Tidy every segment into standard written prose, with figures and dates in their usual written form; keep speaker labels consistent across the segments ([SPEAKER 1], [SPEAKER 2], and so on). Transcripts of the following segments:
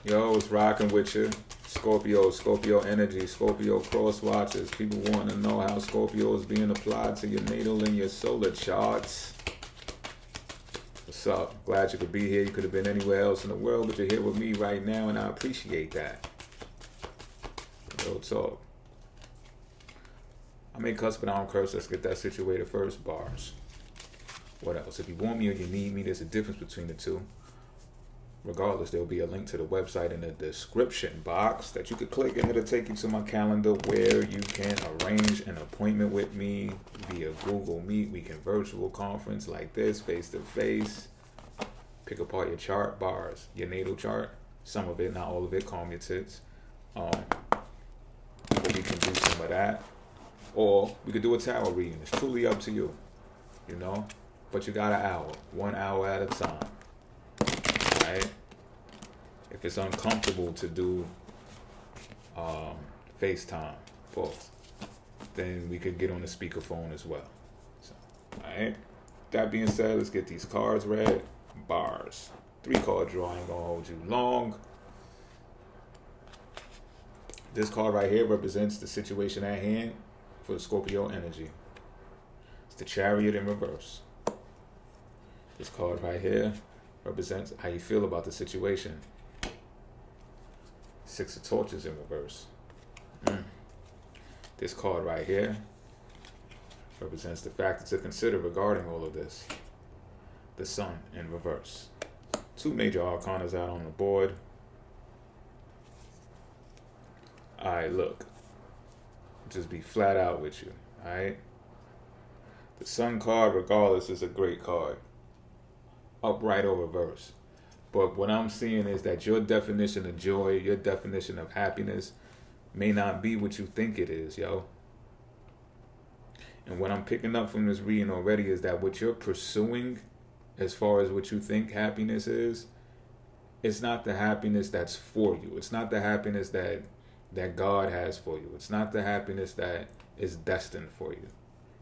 [SPEAKER 1] Yo, it's rocking with you. Scorpio energy, Scorpio cross watchers. People want to know how Scorpio is being applied to your natal and your solar charts. What's up? Glad you could be here. You could have been anywhere else in the world, but you're here with me right now, and I appreciate that. Real talk. I may cuss, but I don't curse. Let's get that situated first. Bars. What else? If you want me or you need me, there's a difference between the two. Regardless, there'll be a link to the website in the description box that you could click, and it'll take you to my calendar where you can arrange an appointment with me via Google Meet. We can virtual conference like this, face to face. Pick apart your chart, bars, your natal chart. Some of it, not all of it. Calm your tits. But we can do some of that, or we could do a tarot reading. It's truly up to you, you know. But you got an hour, 1 hour at a time. Right? If it's uncomfortable to do FaceTime, pause, then we could get on the speakerphone as well. So, alright. That being said, let's get these cards read. Bars. 3-card draw. I ain't gonna hold you long. This card right here represents the situation at hand for the Scorpio energy. It's the Chariot in reverse. This card right here represents how you feel about the situation. 6 of Torches in reverse. This card right here represents the factor to consider regarding all of this. The Sun in reverse. 2 major arcanas out on the board. Alright, look. Just be flat out with you. Alright? The Sun card, regardless, is a great card. Upright or reverse. But what I'm seeing is that your definition of joy, your definition of happiness may not be what you think it is, yo. And what I'm picking up from this reading already is that what you're pursuing as far as what you think happiness is, it's not the happiness that's for you. It's not the happiness that God has for you. It's not the happiness that is destined for you.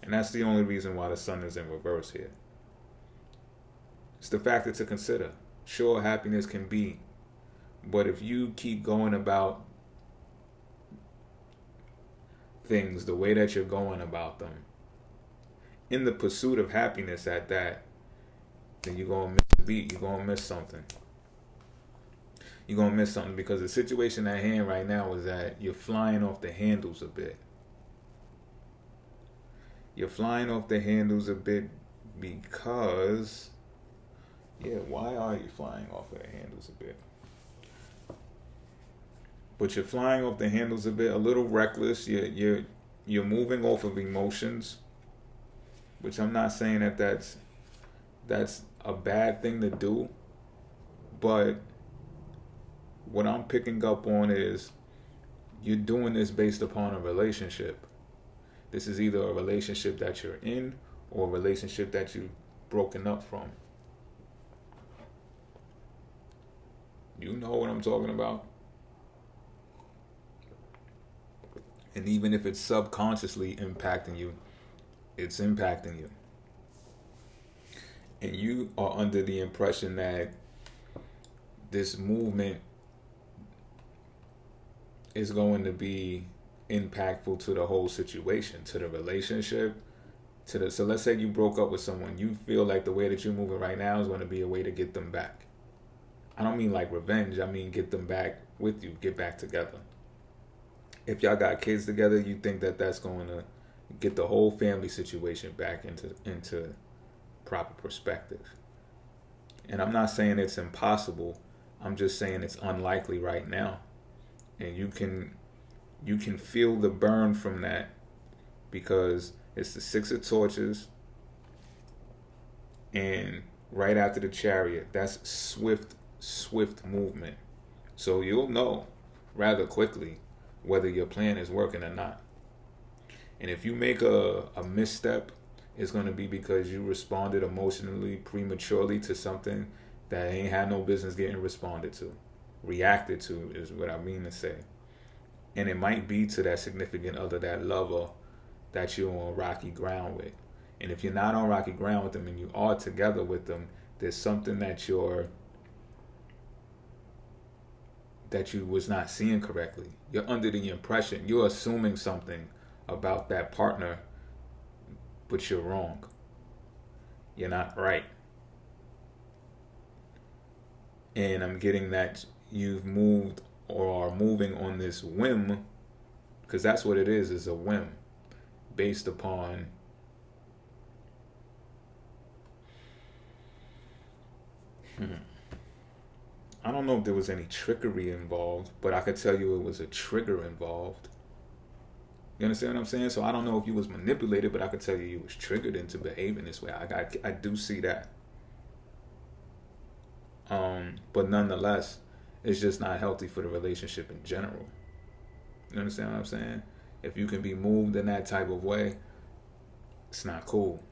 [SPEAKER 1] And that's the only reason why the Sun is in reverse here. It's the factor to consider. Sure, happiness can be, but if you keep going about things the way that you're going about them, in the pursuit of happiness at that, then you're going to miss a beat. You're going to miss something. You're going to miss something because the situation at hand right now is that you're flying off the handles a bit. You're flying off the handles a bit because... Yeah, why are you flying off of the handles a bit? But you're flying off the handles a bit, a little reckless. You're moving off of emotions, which I'm not saying that's a bad thing to do. But what I'm picking up on is you're doing this based upon a relationship. This is either a relationship that you're in or a relationship that you've broken up from. You know what I'm talking about? And even if it's subconsciously impacting you, it's impacting you. And you are under the impression that this movement is going to be impactful to the whole situation, to the relationship, so let's say you broke up with someone. You feel like the way that you're moving right now is going to be a way to get them back. I don't mean like revenge. I mean get them back with you, get back together. If y'all got kids together, you think that that's going to get the whole family situation back into proper perspective. And I'm not saying it's impossible. I'm just saying it's unlikely right now. And you can feel the burn from that because it's the 6 of Torches, and right after the Chariot, that's swift movement. So you'll know rather quickly whether your plan is working or not. And if you make a misstep, it's going to be because you responded emotionally prematurely to something that ain't had no business getting responded to. Reacted to is what I mean to say. And it might be to that significant other, that lover that you're on rocky ground with. And if you're not on rocky ground with them and you are together with them, there's something that you're that you was not seeing correctly. You're under the impression, you're assuming something about that partner, but you're wrong. You're not right. And I'm getting that you've moved or are moving on this whim, because that's what it is a whim based upon I don't know if there was any trickery involved, but I could tell you it was a trigger involved. You understand what I'm saying? So I don't know if you was manipulated, but I could tell you was triggered into behaving this way. I do see that. But nonetheless, it's just not healthy for the relationship in general. You understand what I'm saying? If you can be moved in that type of way, it's not cool.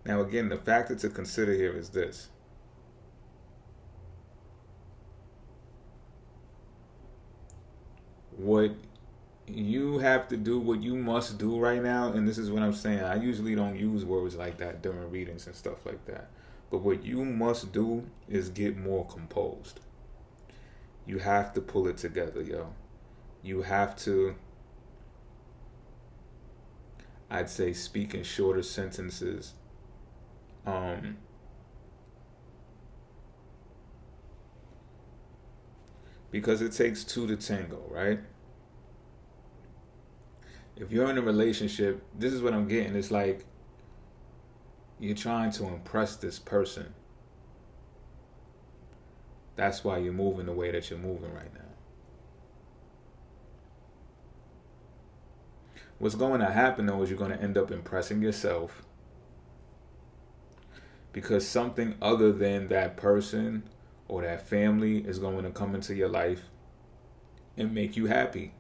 [SPEAKER 1] Now again, the factor to consider here is this. What you have to do, what you must do right now, and this is what I'm saying, I usually don't use words like that during readings and stuff like that, but what you must do is get more composed. You have to pull it together, yo. You have to, I'd say, speak in shorter sentences. Because it takes two to tango, right? If you're in a relationship, this is what I'm getting. It's like you're trying to impress this person. That's why you're moving the way that you're moving right now. What's going to happen though is you're going to end up impressing yourself, because something other than that person or that family is going to come into your life and make you happy.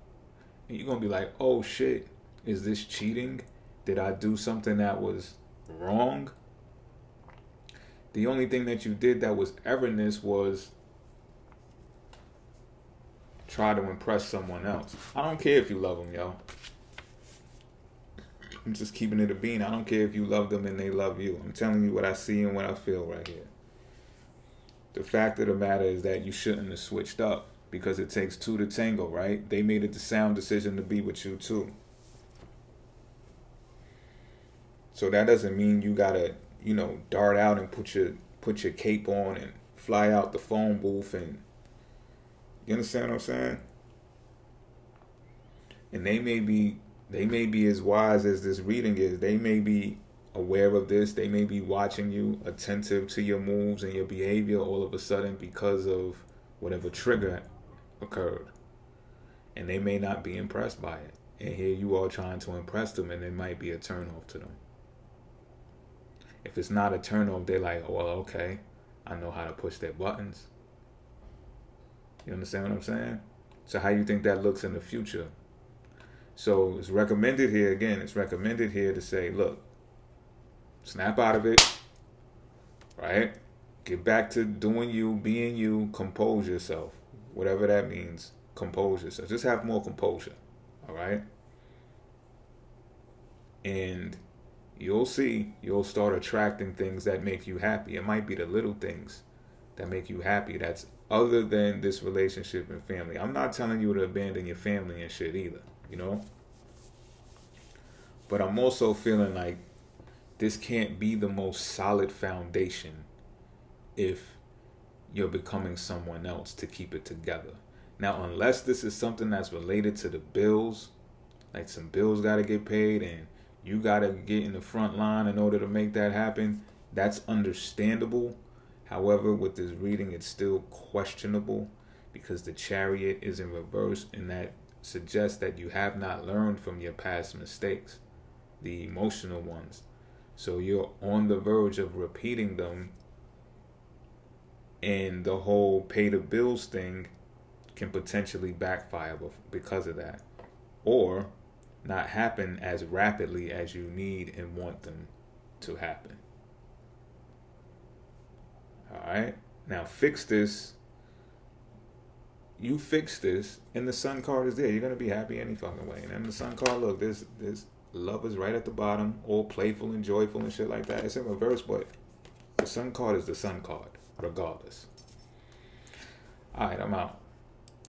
[SPEAKER 1] And you're going to be like, oh shit, is this cheating? Did I do something that was wrong? The only thing that you did that was everness was try to impress someone else. I don't care if you love them, yo. I'm just keeping it a bean. I don't care if you love them and they love you. I'm telling you what I see and what I feel right here. The fact of the matter is that you shouldn't have switched up, because it takes two to tango, right? They made it the sound decision to be with you too. So that doesn't mean you gotta, dart out and put your cape on and fly out the phone booth, and you understand what I'm saying? And they may be as wise as this reading is. They may be aware of this. They may be watching you, attentive to your moves and your behavior all of a sudden because of whatever trigger occurred. And they may not be impressed by it. And here you are trying to impress them, and it might be a turnoff to them. If it's not a turnoff, they're like, oh, well, okay, I know how to push their buttons. You understand what I'm saying? So how you think that looks in the future? So it's recommended here, again, it's recommended here to say, look, snap out of it, right? Get back to doing you, being you, compose yourself. Whatever that means, compose yourself. Just have more composure, all right? And you'll see, you'll start attracting things that make you happy. It might be the little things that make you happy that's other than this relationship and family. I'm not telling you to abandon your family and shit either, But I'm also feeling like this can't be the most solid foundation if you're becoming someone else to keep it together. Now, unless this is something that's related to the bills, like some bills got to get paid and you got to get in the front line in order to make that happen, that's understandable. However, with this reading, it's still questionable because the Chariot is in reverse, and that suggests that you have not learned from your past mistakes, the emotional ones. So you're on the verge of repeating them, and the whole pay the bills thing can potentially backfire because of that, or not happen as rapidly as you need and want them to happen. Alright, now fix this. You fix this, and the Sun card is there. You're going to be happy any fucking way. And then the Sun card, look, this love is right at the bottom, all playful and joyful and shit like that. It's in reverse, but the Sun card is the Sun card. regardless. All right, I'm out.